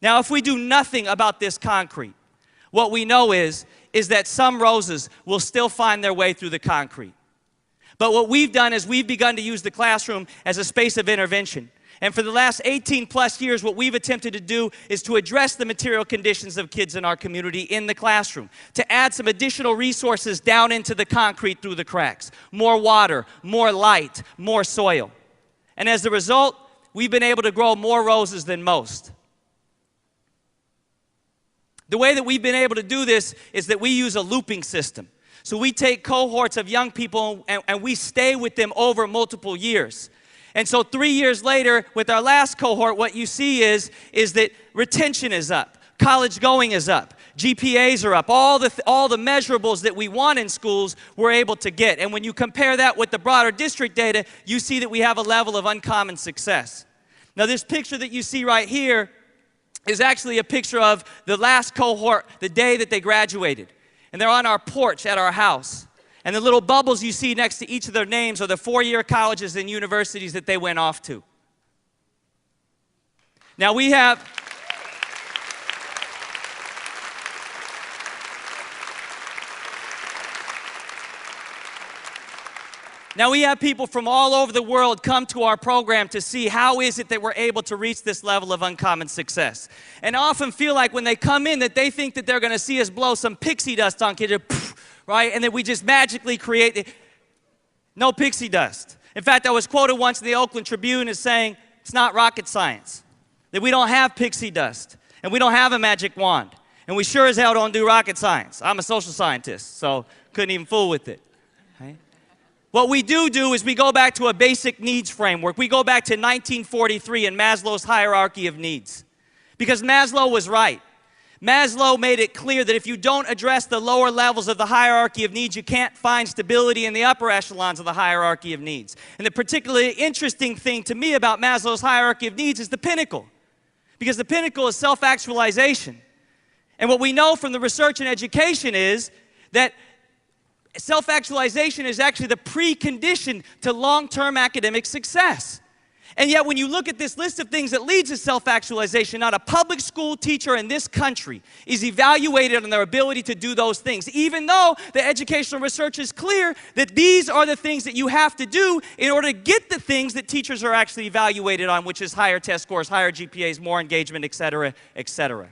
Now, if we do nothing about this concrete, what we know is that some roses will still find their way through the concrete. But what we've done is we've begun to use the classroom as a space of intervention. And for the last 18 plus years, what we've attempted to do is to address the material conditions of kids in our community in the classroom, to add some additional resources down into the concrete through the cracks. More water, more light, more soil. And as a result, we've been able to grow more roses than most. The way that we've been able to do this is that we use a looping system. So we take cohorts of young people and we stay with them over multiple years. And so 3 years later, with our last cohort, what you see is that retention is up, college going is up, GPAs are up, all the measurables that we want in schools we're able to get. And when you compare that with the broader district data, you see that we have a level of uncommon success. Now this picture that you see right here is actually a picture of the last cohort, the day that they graduated. And they're on our porch at our house. And the little bubbles you see next to each of their names are the four-year colleges and universities that they went off to. Now we have people from all over the world come to our program to see how is it that we're able to reach this level of uncommon success. And I often feel like when they come in that they think that they're going to see us blow some pixie dust on kids, right? And that we just magically create no pixie dust. In fact, I was quoted once in the Oakland Tribune as saying, it's not rocket science, that we don't have pixie dust, and we don't have a magic wand, and we sure as hell don't do rocket science. I'm a social scientist, so couldn't even fool with it. Right? What we do is we go back to a basic needs framework. We go back to 1943 and Maslow's hierarchy of needs. Because Maslow was right. Maslow made it clear that if you don't address the lower levels of the hierarchy of needs, you can't find stability in the upper echelons of the hierarchy of needs. And the particularly interesting thing to me about Maslow's hierarchy of needs is the pinnacle. Because the pinnacle is self-actualization. And what we know from the research and education is that self-actualization is actually the precondition to long-term academic success. And yet when you look at this list of things that leads to self-actualization, not a public school teacher in this country is evaluated on their ability to do those things, even though the educational research is clear that these are the things that you have to do in order to get the things that teachers are actually evaluated on, which is higher test scores, higher GPAs, more engagement, et cetera, et cetera.